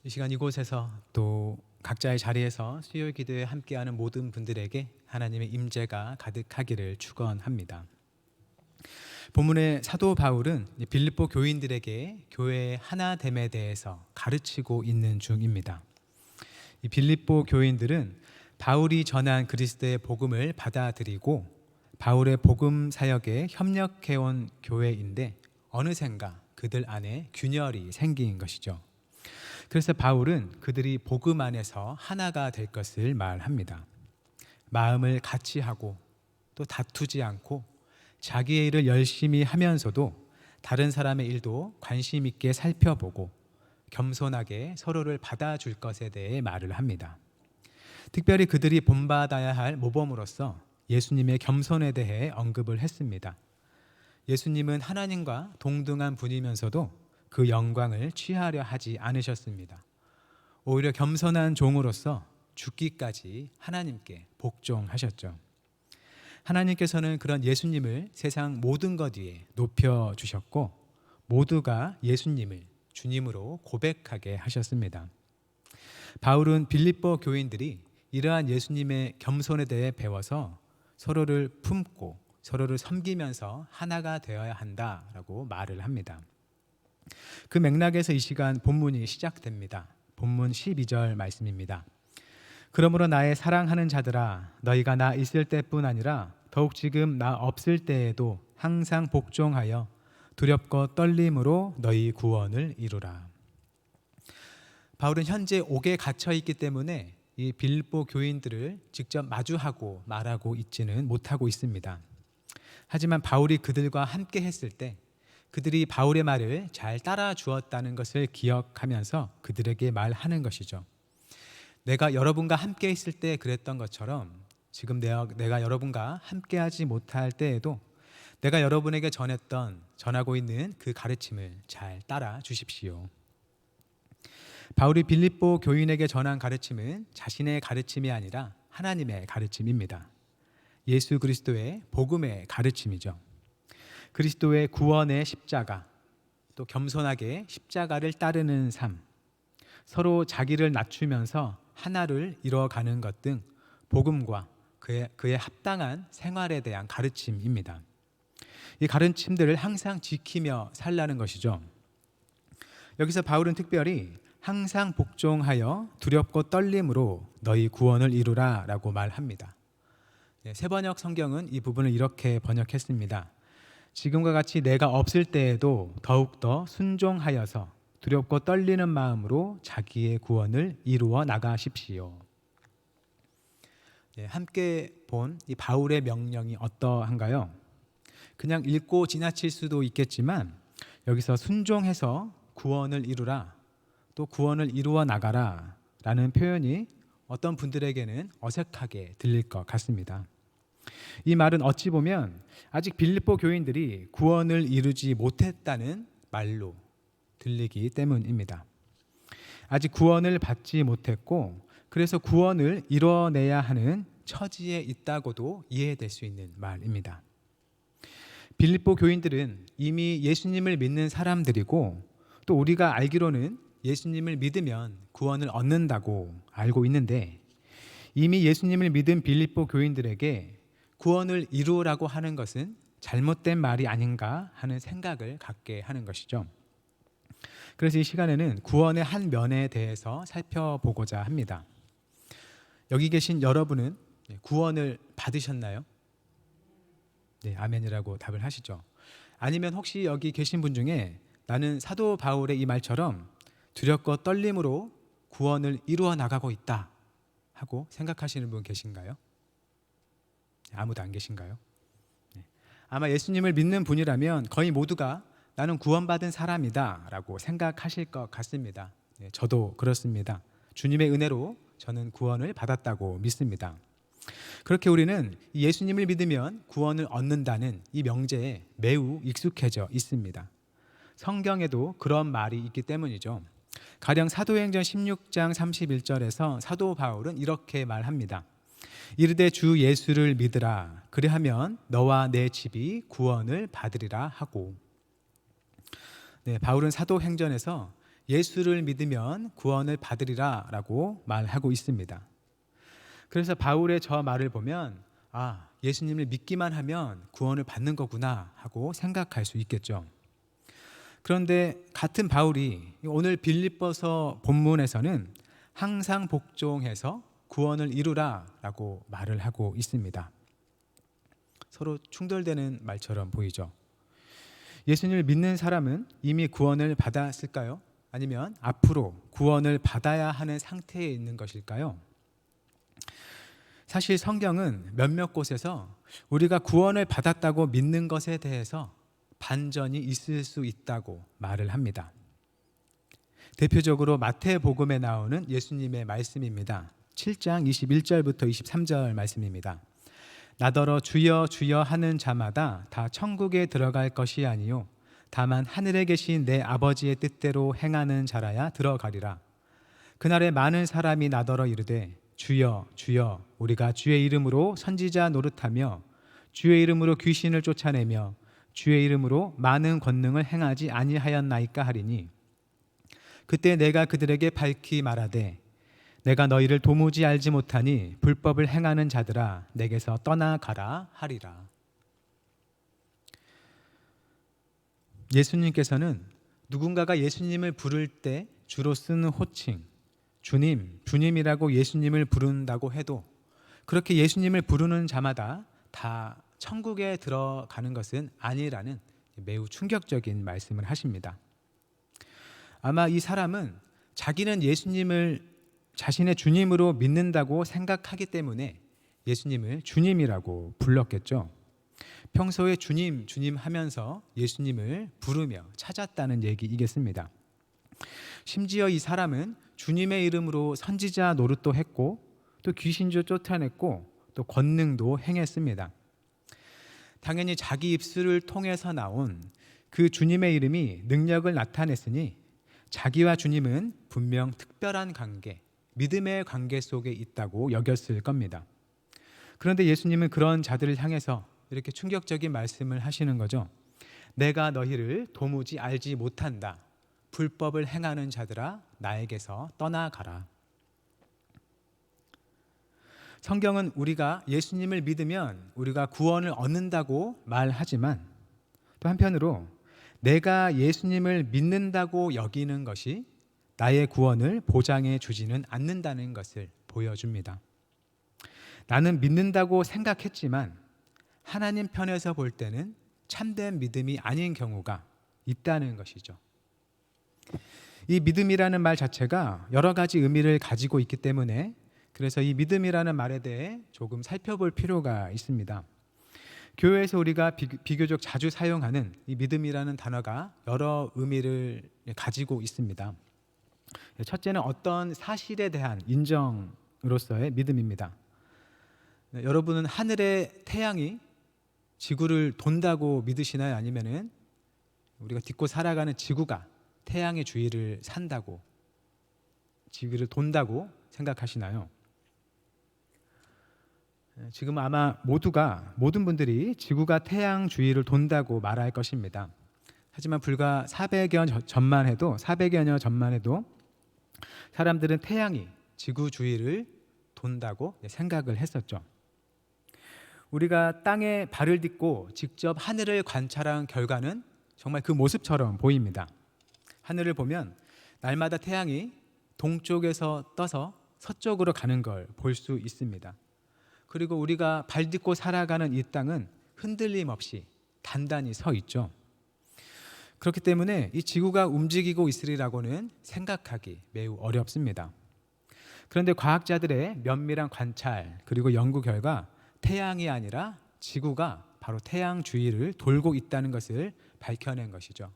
이 시간 이곳에서 또 각자의 자리에서 수요 기도에 함께하는 모든 분들에게 하나님의 임재가 가득하기를 축원합니다. 본문의 사도 바울은 빌립보 교인들에게 교회의 하나됨에 대해서 가르치고 있는 중입니다. 이 빌립보 교인들은 바울이 전한 그리스도의 복음을 받아들이고 바울의 복음 사역에 협력해온 교회인데 어느샌가 그들 안에 균열이 생긴 것이죠. 그래서 바울은 그들이 복음 안에서 하나가 될 것을 말합니다. 마음을 같이 하고 또 다투지 않고 자기의 일을 열심히 하면서도 다른 사람의 일도 관심 있게 살펴보고 겸손하게 서로를 받아줄 것에 대해 말을 합니다. 특별히 그들이 본받아야 할 모범으로서 예수님의 겸손에 대해 언급을 했습니다. 예수님은 하나님과 동등한 분이면서도 그 영광을 취하려 하지 않으셨습니다. 오히려 겸손한 종으로서 죽기까지 하나님께 복종하셨죠. 하나님께서는 그런 예수님을 세상 모든 것 위에 높여주셨고 모두가 예수님을 주님으로 고백하게 하셨습니다. 바울은 빌립보 교인들이 이러한 예수님의 겸손에 대해 배워서 서로를 품고 서로를 섬기면서 하나가 되어야 한다라고 말을 합니다. 그 맥락에서 이 시간 본문이 시작됩니다. 본문 12절 말씀입니다. 그러므로 나의 사랑하는 자들아 너희가 나 있을 때뿐 아니라 더욱 지금 나 없을 때에도 항상 복종하여 두렵고 떨림으로 너희 구원을 이루라. 바울은 현재 옥에 갇혀 있기 때문에 이 빌립보 교인들을 직접 마주하고 말하고 있지는 못하고 있습니다. 하지만 바울이 그들과 함께 했을 때 그들이 바울의 말을 잘 따라 주었다는 것을 기억하면서 그들에게 말하는 것이죠. 내가 여러분과 함께 있을 때 그랬던 것처럼 지금 내가 여러분과 함께하지 못할 때에도 내가 여러분에게 전하고 있는 그 가르침을 잘 따라 주십시오. 바울이 빌립보 교인에게 전한 가르침은 자신의 가르침이 아니라 하나님의 가르침입니다. 예수 그리스도의 복음의 가르침이죠. 그리스도의 구원의 십자가, 또 겸손하게 십자가를 따르는 삶, 서로 자기를 낮추면서 하나를 이뤄가는 것 등 복음과 그의 합당한 생활에 대한 가르침입니다. 이 가르침들을 항상 지키며 살라는 것이죠. 여기서 바울은 특별히 항상 복종하여 두렵고 떨림으로 너희 구원을 이루라 라고 말합니다. 새번역 성경은 이 부분을 이렇게 번역했습니다. 지금과 같이 내가 없을 때에도 더욱더 순종하여서 두렵고 떨리는 마음으로 자기의 구원을 이루어 나가십시오. 함께 본 이 바울의 명령이 어떠한가요? 그냥 읽고 지나칠 수도 있겠지만 여기서 순종해서 구원을 이루라, 또 구원을 이루어 나가라 라는 표현이 어떤 분들에게는 어색하게 들릴 것 같습니다. 이 말은 어찌 보면 아직 빌립보 교인들이 구원을 이루지 못했다는 말로 들리기 때문입니다. 아직 구원을 받지 못했고 그래서 구원을 이뤄내야 하는 처지에 있다고도 이해될 수 있는 말입니다. 빌립보 교인들은 이미 예수님을 믿는 사람들이고 또 우리가 알기로는 예수님을 믿으면 구원을 얻는다고 알고 있는데 이미 예수님을 믿은 빌립보 교인들에게 구원을 이루라고 하는 것은 잘못된 말이 아닌가 하는 생각을 갖게 하는 것이죠. 그래서 이 시간에는 구원의 한 면에 대해서 살펴보고자 합니다. 여기 계신 여러분은 구원을 받으셨나요? 네, 아멘이라고 답을 하시죠. 아니면 혹시 여기 계신 분 중에 나는 사도 바울의 이 말처럼 두렵고 떨림으로 구원을 이루어 나가고 있다 하고 생각하시는 분 계신가요? 아무도 안 계신가요? 아마 예수님을 믿는 분이라면 거의 모두가 나는 구원받은 사람이다 라고 생각하실 것 같습니다. 저도 그렇습니다. 주님의 은혜로 저는 구원을 받았다고 믿습니다. 그렇게 우리는 예수님을 믿으면 구원을 얻는다는 이 명제에 매우 익숙해져 있습니다. 성경에도 그런 말이 있기 때문이죠. 가령 사도행전 16장 31절에서 사도 바울은 이렇게 말합니다. 이르되 주 예수를 믿으라. 그리하면 너와 내 집이 구원을 받으리라 하고. 바울은 사도행전에서 예수를 믿으면 구원을 받으리라 라고 말하고 있습니다. 그래서 바울의 저 말을 보면 예수님을 믿기만 하면 구원을 받는 거구나 하고 생각할 수 있겠죠. 그런데 같은 바울이 오늘 빌립보서 본문에서는 항상 복종해서 구원을 이루라 라고 말을 하고 있습니다. 서로 충돌되는 말처럼 보이죠. 예수님을 믿는 사람은 이미 구원을 받았을까요? 아니면 앞으로 구원을 받아야 하는 상태에 있는 것일까요? 사실 성경은 몇몇 곳에서 우리가 구원을 받았다고 믿는 것에 대해서 반전이 있을 수 있다고 말을 합니다. 대표적으로 마태복음에 나오는 예수님의 말씀입니다. 7장 21절부터 23절 말씀입니다. 나더러 주여 주여 하는 자마다 다 천국에 들어갈 것이 아니요 다만 하늘에 계신 내 아버지의 뜻대로 행하는 자라야 들어가리라. 그날에 많은 사람이 나더러 이르되 주여 주여 우리가 주의 이름으로 선지자 노릇하며 주의 이름으로 귀신을 쫓아내며 주의 이름으로 많은 권능을 행하지 아니하였나이까 하리니 그때 내가 그들에게 밝히 말하되 내가 너희를 도무지 알지 못하니 불법을 행하는 자들아 내게서 떠나가라 하리라. 예수님께서는 누군가가 예수님을 부를 때 주로 쓰는 호칭 주님, 주님이라고 예수님을 부른다고 해도 그렇게 예수님을 부르는 자마다 다 천국에 들어가는 것은 아니라는 매우 충격적인 말씀을 하십니다. 아마 이 사람은 자기는 예수님을 자신의 주님으로 믿는다고 생각하기 때문에 예수님을 주님이라고 불렀겠죠. 평소에 주님, 주님 하면서 예수님을 부르며 찾았다는 얘기이겠습니다. 심지어 이 사람은 주님의 이름으로 선지자 노릇도 했고 또 귀신도 쫓아냈고 또 권능도 행했습니다. 당연히 자기 입술을 통해서 나온 그 주님의 이름이 능력을 나타냈으니 자기와 주님은 분명 특별한 관계, 믿음의 관계 속에 있다고 여겼을 겁니다. 그런데 예수님은 그런 자들을 향해서 이렇게 충격적인 말씀을 하시는 거죠. 내가 너희를 도무지 알지 못한다. 불법을 행하는 자들아 나에게서 떠나가라. 성경은 우리가 예수님을 믿으면 우리가 구원을 얻는다고 말하지만 또 한편으로 내가 예수님을 믿는다고 여기는 것이 나의 구원을 보장해 주지는 않는다는 것을 보여줍니다. 나는 믿는다고 생각했지만 하나님 편에서 볼 때는 참된 믿음이 아닌 경우가 있다는 것이죠. 이 믿음이라는 말 자체가 여러 가지 의미를 가지고 있기 때문에 그래서 이 믿음이라는 말에 대해 조금 살펴볼 필요가 있습니다. 교회에서 우리가 비교적 자주 사용하는 이 믿음이라는 단어가 여러 의미를 가지고 있습니다. 첫째는 어떤 사실에 대한 인정으로서의 믿음입니다. 여러분은 하늘의 태양이 지구를 돈다고 믿으시나요? 아니면은 우리가 딛고 살아가는 지구가 태양의 주위를 산다고, 지구를 돈다고 생각하시나요? 지금 아마 모든 분들이 지구가 태양 주위를 돈다고 말할 것입니다. 하지만 불과 400여 년 전만 해도 사람들은 태양이 지구 주위를 돈다고 생각을 했었죠. 우리가 땅에 발을 딛고 직접 하늘을 관찰한 결과는 정말 그 모습처럼 보입니다. 하늘을 보면 날마다 태양이 동쪽에서 떠서 서쪽으로 가는 걸 볼 수 있습니다. 그리고 우리가 발 딛고 살아가는 이 땅은 흔들림 없이 단단히 서 있죠. 그렇기 때문에 이 지구가 움직이고 있으리라고는 생각하기 매우 어렵습니다. 그런데 과학자들의 면밀한 관찰 그리고 연구 결과 태양이 아니라 지구가 바로 태양 주위를 돌고 있다는 것을 밝혀낸 것이죠.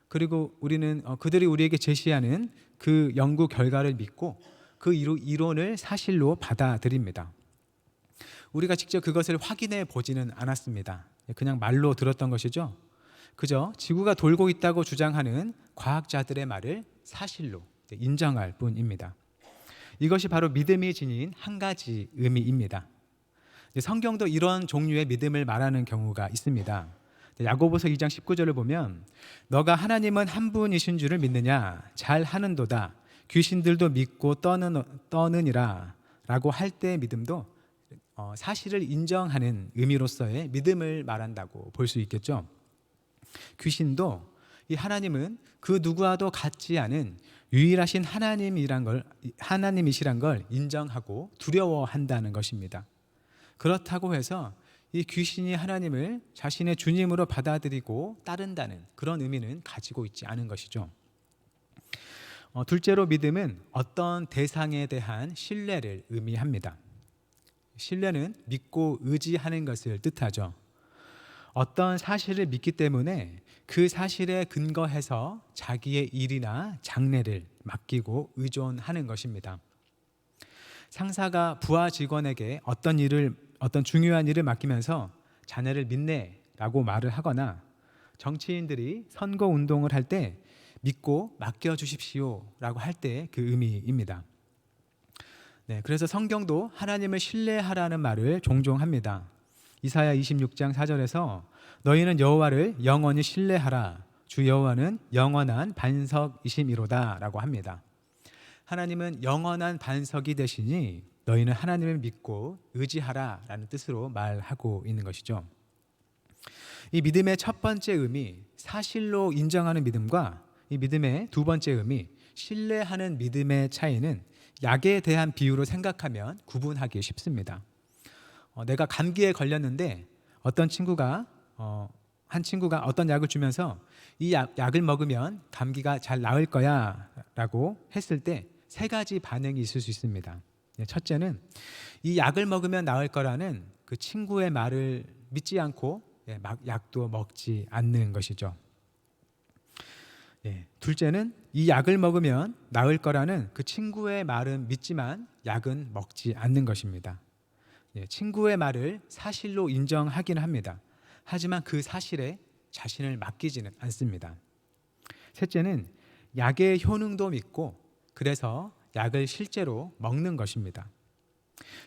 그리고 우리는 그들이 우리에게 제시하는 그 연구 결과를 믿고 그 이론을 사실로 받아들입니다. 우리가 직접 그것을 확인해 보지는 않았습니다. 그냥 말로 들었던 것이죠. 그저 지구가 돌고 있다고 주장하는 과학자들의 말을 사실로 인정할 뿐입니다. 이것이 바로 믿음이 지닌 한 가지 의미입니다. 성경도 이런 종류의 믿음을 말하는 경우가 있습니다. 야고보서 2장 19절을 보면 너가 하나님은 한 분이신 줄을 믿느냐 잘 하는도다 귀신들도 믿고 떠느니라 라고 할 때의 믿음도 사실을 인정하는 의미로서의 믿음을 말한다고 볼 수 있겠죠. 귀신도 이 하나님은 그 누구와도 같지 않은 유일하신 하나님이시란 걸 인정하고 두려워한다는 것입니다. 그렇다고 해서 이 귀신이 하나님을 자신의 주님으로 받아들이고 따른다는 그런 의미는 가지고 있지 않은 것이죠. 둘째로 믿음은 어떤 대상에 대한 신뢰를 의미합니다. 신뢰는 믿고 의지하는 것을 뜻하죠. 어떤 사실을 믿기 때문에 그 사실에 근거해서 자기의 일이나 장래를 맡기고 의존하는 것입니다. 상사가 부하 직원에게 어떤 중요한 일을 맡기면서 자네를 믿네라고 말을 하거나 정치인들이 선거 운동을 할 때 믿고 맡겨주십시오라고 할 때 그 의미입니다. 그래서 성경도 하나님을 신뢰하라는 말을 종종 합니다. 이사야 26장 4절에서 너희는 여호와를 영원히 신뢰하라 주 여호와는 영원한 반석이심이로다 라고 합니다. 하나님은 영원한 반석이 되시니 너희는 하나님을 믿고 의지하라 라는 뜻으로 말하고 있는 것이죠. 이 믿음의 첫 번째 의미, 사실로 인정하는 믿음과 이 믿음의 두 번째 의미, 신뢰하는 믿음의 차이는 약에 대한 비유로 생각하면 구분하기 쉽습니다. 내가 감기에 걸렸는데 한 친구가 어떤 약을 주면서 이 약을 먹으면 감기가 잘 나을 거야 라고 했을 때 세 가지 반응이 있을 수 있습니다. 첫째는 이 약을 먹으면 나을 거라는 그 친구의 말을 믿지 않고 약도 먹지 않는 것이죠. 둘째는 이 약을 먹으면 나을 거라는 그 친구의 말은 믿지만 약은 먹지 않는 것입니다. 친구의 말을 사실로 인정하기는 합니다. 하지만 그 사실에 자신을 맡기지는 않습니다. 셋째는 약의 효능도 믿고 그래서 약을 실제로 먹는 것입니다.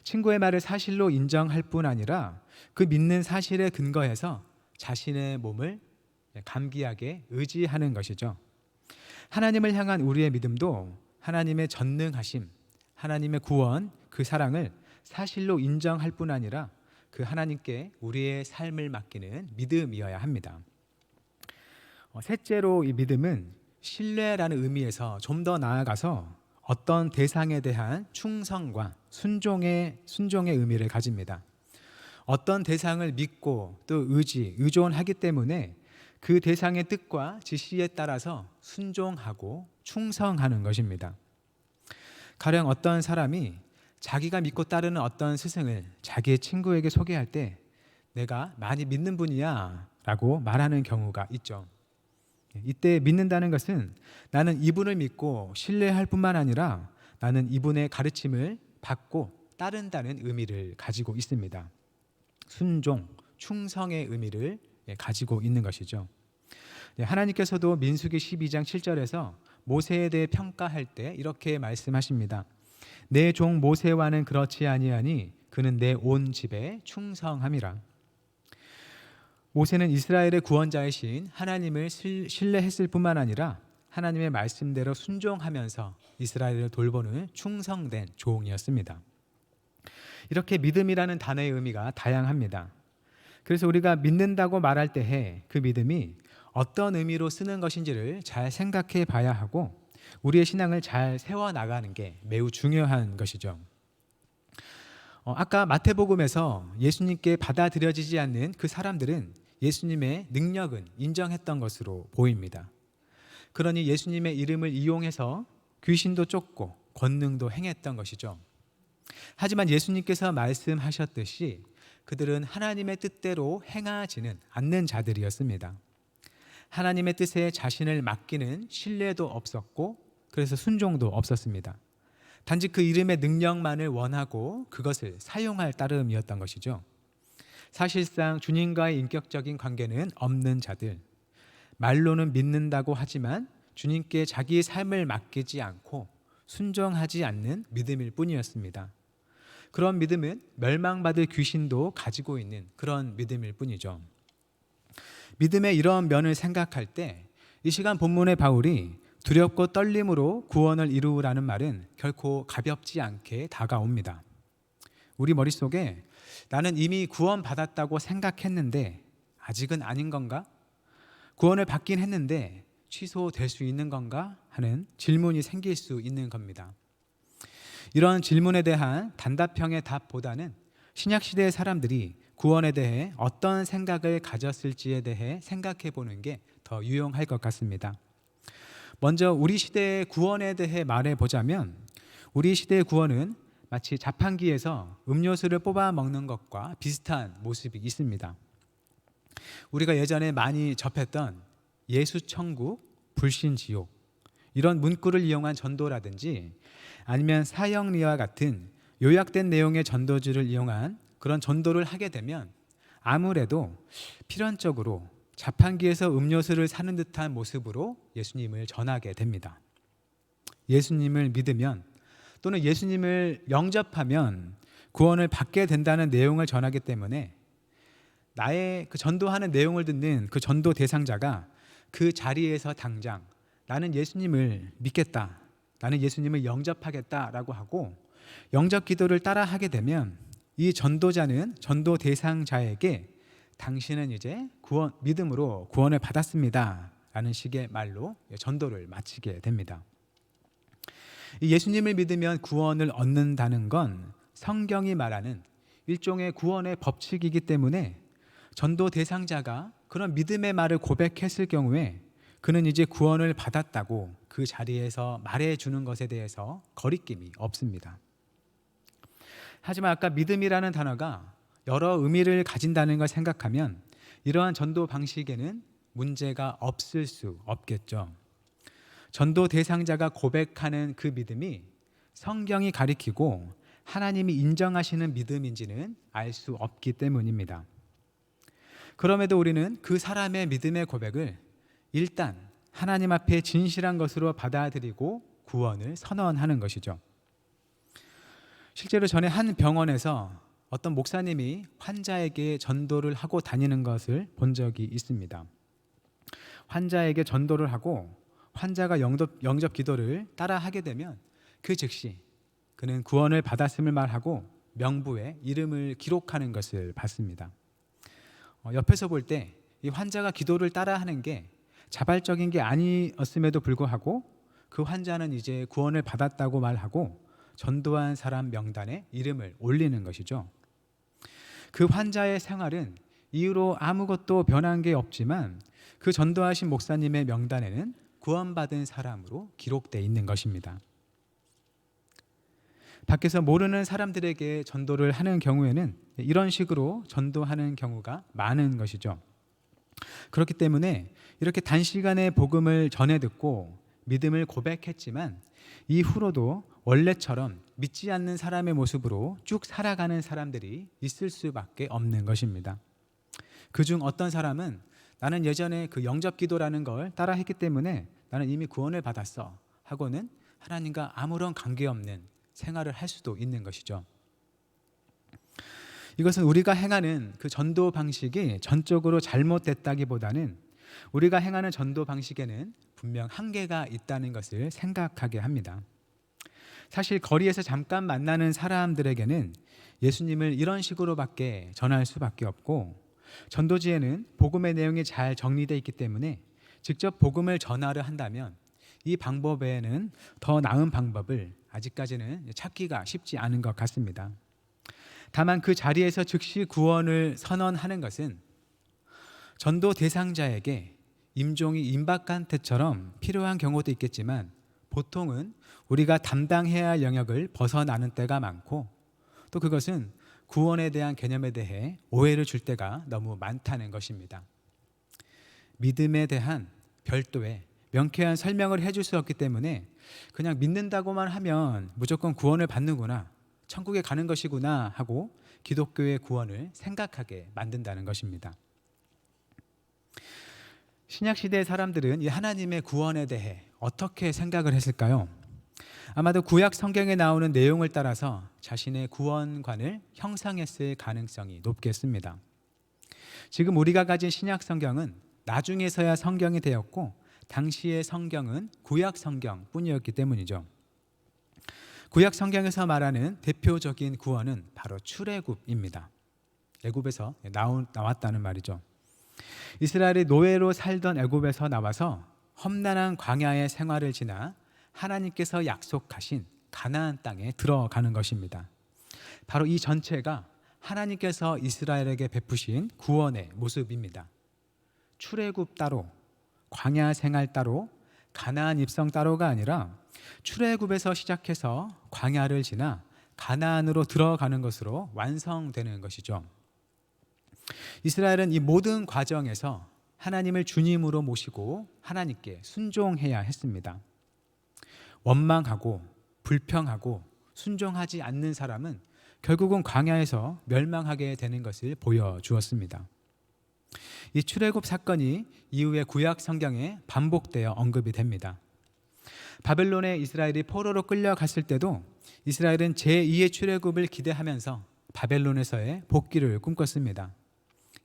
친구의 말을 사실로 인정할 뿐 아니라 그 믿는 사실에 근거해서 자신의 몸을 감기약에 의지하는 것이죠. 하나님을 향한 우리의 믿음도 하나님의 전능하심, 하나님의 구원, 그 사랑을 사실로 인정할 뿐 아니라 그 하나님께 우리의 삶을 맡기는 믿음이어야 합니다. 셋째로 이 믿음은 신뢰라는 의미에서 좀 더 나아가서 어떤 대상에 대한 충성과 순종의 의미를 가집니다. 어떤 대상을 믿고 또 의존하기 때문에 그 대상의 뜻과 지시에 따라서 순종하고 충성하는 것입니다. 가령 어떤 사람이 자기가 믿고 따르는 어떤 스승을 자기의 친구에게 소개할 때 내가 많이 믿는 분이야 라고 말하는 경우가 있죠. 이때 믿는다는 것은 나는 이분을 믿고 신뢰할 뿐만 아니라 나는 이분의 가르침을 받고 따른다는 의미를 가지고 있습니다. 순종, 충성의 의미를 가지고 있는 것이죠. 하나님께서도 민수기 12장 7절에서 모세에 대해 평가할 때 이렇게 말씀하십니다. 내 종 모세와는 그렇지 아니하니 그는 내 온 집에 충성함이라. 모세는 이스라엘의 구원자이신 하나님을 신뢰했을 뿐만 아니라 하나님의 말씀대로 순종하면서 이스라엘을 돌보는 충성된 종이었습니다. 이렇게 믿음이라는 단어의 의미가 다양합니다. 그래서 우리가 믿는다고 말할 때에 그 믿음이 어떤 의미로 쓰는 것인지를 잘 생각해 봐야 하고 우리의 신앙을 잘 세워나가는 게 매우 중요한 것이죠. 아까 마태복음에서 예수님께 받아들여지지 않는 그 사람들은 예수님의 능력은 인정했던 것으로 보입니다. 그러니 예수님의 이름을 이용해서 귀신도 쫓고 권능도 행했던 것이죠. 하지만 예수님께서 말씀하셨듯이 그들은 하나님의 뜻대로 행하지는 않는 자들이었습니다. 하나님의 뜻에 자신을 맡기는 신뢰도 없었고 그래서 순종도 없었습니다. 단지 그 이름의 능력만을 원하고 그것을 사용할 따름이었던 것이죠. 사실상 주님과의 인격적인 관계는 없는 자들, 말로는 믿는다고 하지만 주님께 자기의 삶을 맡기지 않고 순종하지 않는 믿음일 뿐이었습니다. 그런 믿음은 멸망받을 귀신도 가지고 있는 그런 믿음일 뿐이죠. 믿음의 이런 면을 생각할 때 이 시간 본문의 바울이 두렵고 떨림으로 구원을 이루라는 말은 결코 가볍지 않게 다가옵니다. 우리 머릿속에 나는 이미 구원받았다고 생각했는데 아직은 아닌 건가? 구원을 받긴 했는데 취소될 수 있는 건가? 하는 질문이 생길 수 있는 겁니다. 이런 질문에 대한 단답형의 답보다는 신약시대의 사람들이 구원에 대해 어떤 생각을 가졌을지에 대해 생각해 보는 게 더 유용할 것 같습니다. 먼저 우리 시대의 구원에 대해 말해 보자면 우리 시대의 구원은 마치 자판기에서 음료수를 뽑아 먹는 것과 비슷한 모습이 있습니다. 우리가 예전에 많이 접했던 예수천국, 불신지옥 이런 문구를 이용한 전도라든지 아니면 사형리와 같은 요약된 내용의 전도지를 이용한 그런 전도를 하게 되면 아무래도 필연적으로 자판기에서 음료수를 사는 듯한 모습으로 예수님을 전하게 됩니다. 예수님을 믿으면 또는 예수님을 영접하면 구원을 받게 된다는 내용을 전하기 때문에 나의 그 전도하는 내용을 듣는 그 전도 대상자가 그 자리에서 당장 나는 예수님을 믿겠다, 나는 예수님을 영접하겠다라고 하고 영접 기도를 따라 하게 되면 이 전도자는 전도 대상자에게 당신은 이제 믿음으로 구원을 받았습니다 라는 식의 말로 전도를 마치게 됩니다. 예수님을 믿으면 구원을 얻는다는 건 성경이 말하는 일종의 구원의 법칙이기 때문에 전도 대상자가 그런 믿음의 말을 고백했을 경우에 그는 이제 구원을 받았다고 그 자리에서 말해주는 것에 대해서 거리낌이 없습니다. 하지만 아까 믿음이라는 단어가 여러 의미를 가진다는 걸 생각하면 이러한 전도 방식에는 문제가 없을 수 없겠죠. 전도 대상자가 고백하는 그 믿음이 성경이 가리키고 하나님이 인정하시는 믿음인지는 알 수 없기 때문입니다. 그럼에도 우리는 그 사람의 믿음의 고백을 일단 하나님 앞에 진실한 것으로 받아들이고 구원을 선언하는 것이죠. 실제로 전에 한 병원에서 어떤 목사님이 환자에게 전도를 하고 다니는 것을 본 적이 있습니다. 환자에게 전도를 하고 환자가 영접 기도를 따라 하게 되면 그 즉시 그는 구원을 받았음을 말하고 명부에 이름을 기록하는 것을 봤습니다. 옆에서 볼 때 이 환자가 기도를 따라 하는 게 자발적인 게 아니었음에도 불구하고 그 환자는 이제 구원을 받았다고 말하고 전도한 사람 명단에 이름을 올리는 것이죠. 그 환자의 생활은 이후로 아무것도 변한 게 없지만 그 전도하신 목사님의 명단에는 구원받은 사람으로 기록되어 있는 것입니다. 밖에서 모르는 사람들에게 전도를 하는 경우에는 이런 식으로 전도하는 경우가 많은 것이죠. 그렇기 때문에 이렇게 단시간에 복음을 전해 듣고 믿음을 고백했지만 이후로도 원래처럼 믿지 않는 사람의 모습으로 쭉 살아가는 사람들이 있을 수밖에 없는 것입니다. 그중 어떤 사람은 나는 예전에 그 영접 기도라는 걸 따라 했기 때문에 나는 이미 구원을 받았어 하고는 하나님과 아무런 관계없는 생활을 할 수도 있는 것이죠. 이것은 우리가 행하는 그 전도 방식이 전적으로 잘못됐다기보다는 우리가 행하는 전도 방식에는 분명 한계가 있다는 것을 생각하게 합니다. 사실 거리에서 잠깐 만나는 사람들에게는 예수님을 이런 식으로밖에 전할 수밖에 없고 전도지에는 복음의 내용이 잘 정리되어 있기 때문에 직접 복음을 전하려 한다면 이 방법 외에는 더 나은 방법을 아직까지는 찾기가 쉽지 않은 것 같습니다. 다만 그 자리에서 즉시 구원을 선언하는 것은 전도 대상자에게 임종이 임박한 때처럼 필요한 경우도 있겠지만 보통은 우리가 담당해야 할 영역을 벗어나는 때가 많고 또 그것은 구원에 대한 개념에 대해 오해를 줄 때가 너무 많다는 것입니다. 믿음에 대한 별도의 명쾌한 설명을 해줄 수 없기 때문에 그냥 믿는다고만 하면 무조건 구원을 받는구나, 천국에 가는 것이구나 하고 기독교의 구원을 생각하게 만든다는 것입니다. 신약시대의 사람들은 이 하나님의 구원에 대해 어떻게 생각을 했을까요? 아마도 구약 성경에 나오는 내용을 따라서 자신의 구원관을 형성했을 가능성이 높겠습니다. 지금 우리가 가진 신약 성경은 나중에서야 성경이 되었고 당시의 성경은 구약 성경뿐이었기 때문이죠. 구약 성경에서 말하는 대표적인 구원은 바로 출애굽입니다. 애굽에서 나왔다는 말이죠. 이스라엘이 노예로 살던 애굽에서 나와서 험난한 광야의 생활을 지나 하나님께서 약속하신 가나안 땅에 들어가는 것입니다. 바로 이 전체가 하나님께서 이스라엘에게 베푸신 구원의 모습입니다. 출애굽 따로, 광야 생활 따로, 가나안 입성 따로가 아니라 출애굽에서 시작해서 광야를 지나 가나안으로 들어가는 것으로 완성되는 것이죠. 이스라엘은 이 모든 과정에서 하나님을 주님으로 모시고 하나님께 순종해야 했습니다. 원망하고 불평하고 순종하지 않는 사람은 결국은 광야에서 멸망하게 되는 것을 보여주었습니다. 이 출애굽 사건이 이후에 구약 성경에 반복되어 언급이 됩니다. 바벨론에 이스라엘이 포로로 끌려갔을 때도 이스라엘은 제2의 출애굽을 기대하면서 바벨론에서의 복귀를 꿈꿨습니다.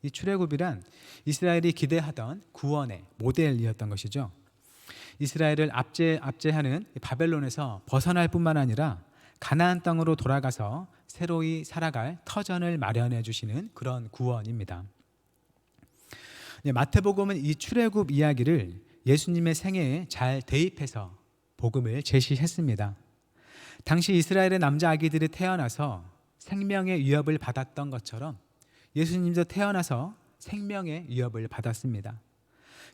이 출애굽이란 이스라엘이 기대하던 구원의 모델이었던 것이죠. 이스라엘을 압제하는 바벨론에서 벗어날 뿐만 아니라 가나안 땅으로 돌아가서 새로이 살아갈 터전을 마련해 주시는 그런 구원입니다. 마태복음은 이 출애굽 이야기를 예수님의 생애에 잘 대입해서 복음을 제시했습니다. 당시 이스라엘의 남자 아기들이 태어나서 생명의 위협을 받았던 것처럼 예수님도 태어나서 생명의 위협을 받았습니다.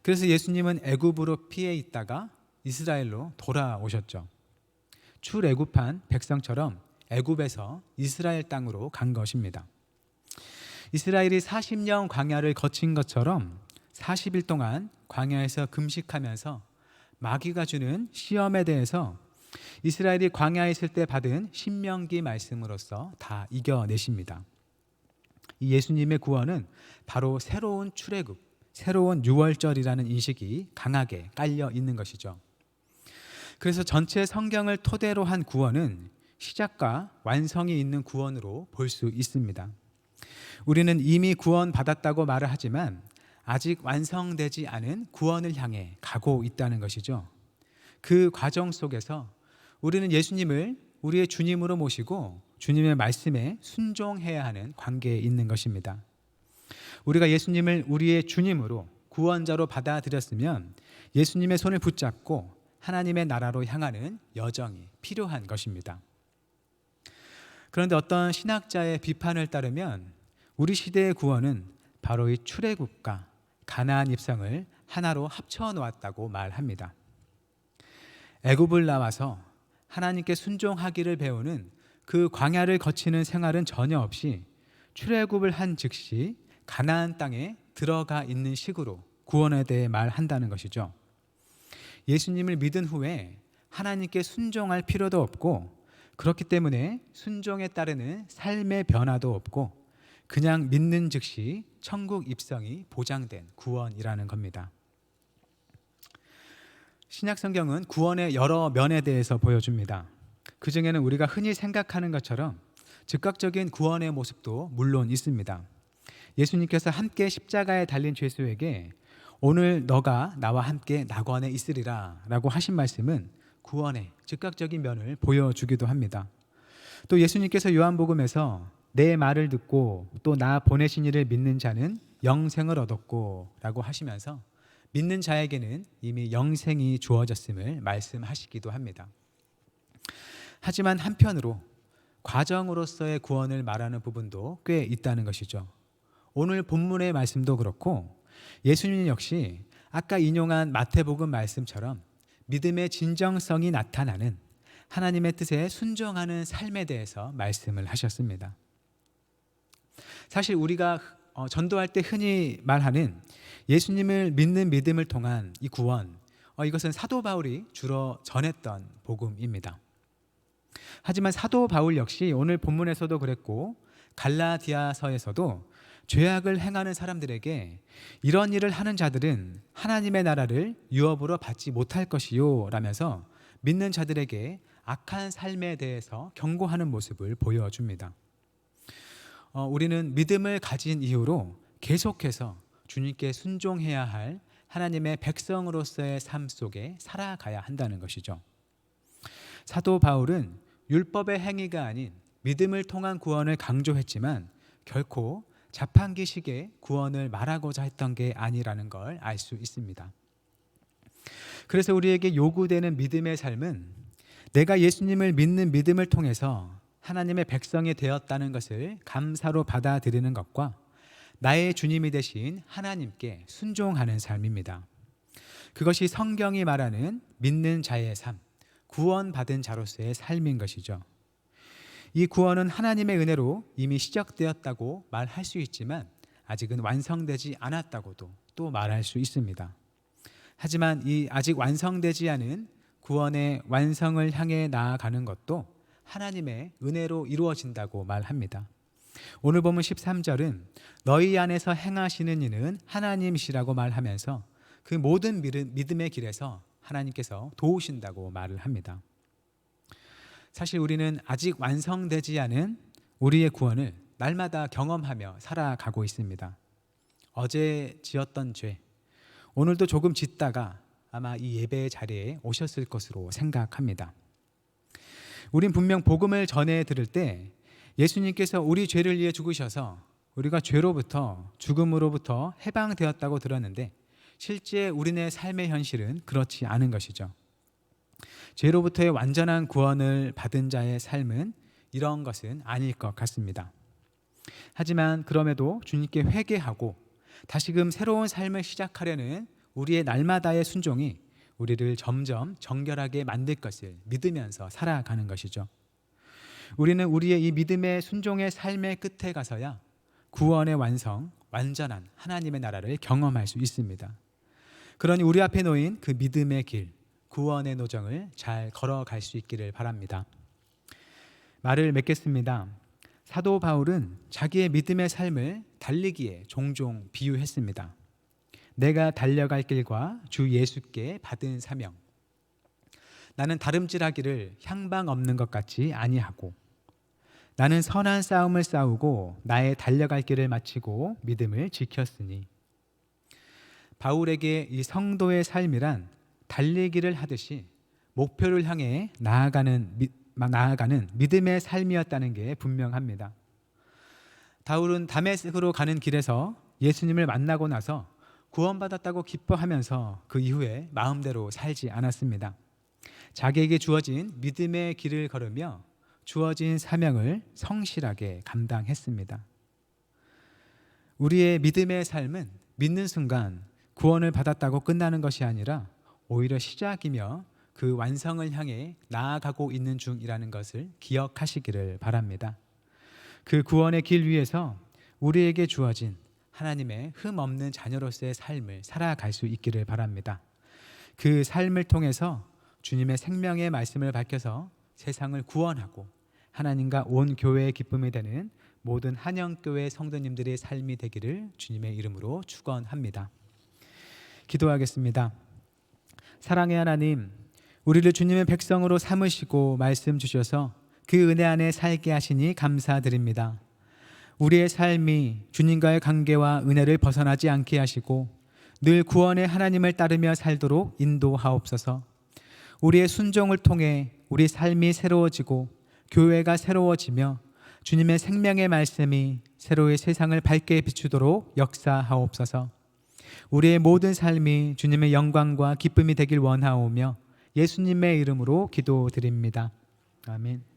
그래서 예수님은 애굽으로 피해 있다가 이스라엘로 돌아오셨죠. 출애굽한 백성처럼 애굽에서 이스라엘 땅으로 간 것입니다. 이스라엘이 40년 광야를 거친 것처럼 40일 동안 광야에서 금식하면서 마귀가 주는 시험에 대해서 이스라엘이 광야에 있을 때 받은 신명기 말씀으로써 다 이겨내십니다. 이 예수님의 구원은 바로 새로운 출애굽, 새로운 유월절이라는 인식이 강하게 깔려 있는 것이죠. 그래서 전체 성경을 토대로 한 구원은 시작과 완성이 있는 구원으로 볼 수 있습니다. 우리는 이미 구원받았다고 말을 하지만 아직 완성되지 않은 구원을 향해 가고 있다는 것이죠. 그 과정 속에서 우리는 예수님을 우리의 주님으로 모시고 주님의 말씀에 순종해야 하는 관계에 있는 것입니다. 우리가 예수님을 우리의 주님으로 구원자로 받아들였으면 예수님의 손을 붙잡고 하나님의 나라로 향하는 여정이 필요한 것입니다. 그런데 어떤 신학자의 비판을 따르면 우리 시대의 구원은 바로 이 출애굽과 가나안 입성을 하나로 합쳐 놓았다고 말합니다. 애굽을 나와서 하나님께 순종하기를 배우는 그 광야를 거치는 생활은 전혀 없이 출애굽을 한 즉시 가나안 땅에 들어가 있는 식으로 구원에 대해 말한다는 것이죠. 예수님을 믿은 후에 하나님께 순종할 필요도 없고 그렇기 때문에 순종에 따르는 삶의 변화도 없고 그냥 믿는 즉시 천국 입성이 보장된 구원이라는 겁니다. 신약 성경은 구원의 여러 면에 대해서 보여줍니다. 그 중에는 우리가 흔히 생각하는 것처럼 즉각적인 구원의 모습도 물론 있습니다. 예수님께서 함께 십자가에 달린 죄수에게 오늘 너가 나와 함께 낙원에 있으리라 라고 하신 말씀은 구원의 즉각적인 면을 보여주기도 합니다. 또 예수님께서 요한복음에서 내 말을 듣고 또 나 보내신 이를 믿는 자는 영생을 얻었고 라고 하시면서 믿는 자에게는 이미 영생이 주어졌음을 말씀하시기도 합니다. 하지만 한편으로 과정으로서의 구원을 말하는 부분도 꽤 있다는 것이죠. 오늘 본문의 말씀도 그렇고 예수님 역시 아까 인용한 마태복음 말씀처럼 믿음의 진정성이 나타나는 하나님의 뜻에 순종하는 삶에 대해서 말씀을 하셨습니다. 사실 우리가 전도할 때 흔히 말하는 예수님을 믿는 믿음을 통한 이 구원, 이것은 사도 바울이 주로 전했던 복음입니다. 하지만 사도 바울 역시 오늘 본문에서도 그랬고 갈라디아서에서도 죄악을 행하는 사람들에게 이런 일을 하는 자들은 하나님의 나라를 유업으로 받지 못할 것이요 라면서 믿는 자들에게 악한 삶에 대해서 경고하는 모습을 보여줍니다. 우리는 믿음을 가진 이후로 계속해서 주님께 순종해야 할 하나님의 백성으로서의 삶 속에 살아가야 한다는 것이죠. 사도 바울은 율법의 행위가 아닌 믿음을 통한 구원을 강조했지만 결코 자판기식의 구원을 말하고자 했던 게 아니라는 걸 알 수 있습니다. 그래서 우리에게 요구되는 믿음의 삶은 내가 예수님을 믿는 믿음을 통해서 하나님의 백성이 되었다는 것을 감사로 받아들이는 것과 나의 주님이 되신 하나님께 순종하는 삶입니다. 그것이 성경이 말하는 믿는 자의 삶, 구원받은 자로서의 삶인 것이죠. 이 구원은 하나님의 은혜로 이미 시작되었다고 말할 수 있지만 아직은 완성되지 않았다고도 또 말할 수 있습니다. 하지만 이 아직 완성되지 않은 구원의 완성을 향해 나아가는 것도 하나님의 은혜로 이루어진다고 말합니다. 오늘 본문 13절은 너희 안에서 행하시는 이는 하나님이시라고 말하면서 그 모든 믿음의 길에서 하나님께서 도우신다고 말을 합니다. 사실 우리는 아직 완성되지 않은 우리의 구원을 날마다 경험하며 살아가고 있습니다. 어제 지었던 죄, 오늘도 조금 짓다가 아마 이 예배의 자리에 오셨을 것으로 생각합니다. 우린 분명 복음을 전해 들을 때 예수님께서 우리 죄를 위해 죽으셔서 우리가 죄로부터 죽음으로부터 해방되었다고 들었는데 실제 우리네 삶의 현실은 그렇지 않은 것이죠. 죄로부터의 완전한 구원을 받은 자의 삶은 이런 것은 아닐 것 같습니다. 하지만 그럼에도 주님께 회개하고 다시금 새로운 삶을 시작하려는 우리의 날마다의 순종이 우리를 점점 정결하게 만들 것을 믿으면서 살아가는 것이죠. 우리는 우리의 이 믿음의 순종의 삶의 끝에 가서야 구원의 완성, 완전한 하나님의 나라를 경험할 수 있습니다. 그러니 우리 앞에 놓인 그 믿음의 길, 구원의 노정을 잘 걸어갈 수 있기를 바랍니다. 말을 맺겠습니다. 사도 바울은 자기의 믿음의 삶을 달리기에 종종 비유했습니다. 내가 달려갈 길과 주 예수께 받은 사명. 나는 다름질하기를 향방 없는 것 같이 아니하고 나는 선한 싸움을 싸우고 나의 달려갈 길을 마치고 믿음을 지켰으니. 바울에게 이 성도의 삶이란 달리기를 하듯이 목표를 향해 나아가는 믿음의 삶이었다는 게 분명합니다. 바울은 다메섹으로 가는 길에서 예수님을 만나고 나서 구원받았다고 기뻐하면서 그 이후에 마음대로 살지 않았습니다. 자기에게 주어진 믿음의 길을 걸으며 주어진 사명을 성실하게 감당했습니다. 우리의 믿음의 삶은 믿는 순간 구원을 받았다고 끝나는 것이 아니라 오히려 시작이며 그 완성을 향해 나아가고 있는 중이라는 것을 기억하시기를 바랍니다. 그 구원의 길 위에서 우리에게 주어진 하나님의 흠 없는 자녀로서의 삶을 살아갈 수 있기를 바랍니다. 그 삶을 통해서 주님의 생명의 말씀을 밝혀서 세상을 구원하고 하나님과 온 교회의 기쁨이 되는 모든 한영교회 성도님들의 삶이 되기를 주님의 이름으로 축원합니다. 기도하겠습니다. 사랑의 하나님, 우리를 주님의 백성으로 삼으시고 말씀 주셔서 그 은혜 안에 살게 하시니 감사드립니다. 우리의 삶이 주님과의 관계와 은혜를 벗어나지 않게 하시고 늘 구원의 하나님을 따르며 살도록 인도하옵소서. 우리의 순종을 통해 우리 삶이 새로워지고 교회가 새로워지며 주님의 생명의 말씀이 새로의 세상을 밝게 비추도록 역사하옵소서. 우리의 모든 삶이 주님의 영광과 기쁨이 되길 원하오며 예수님의 이름으로 기도드립니다. 아멘.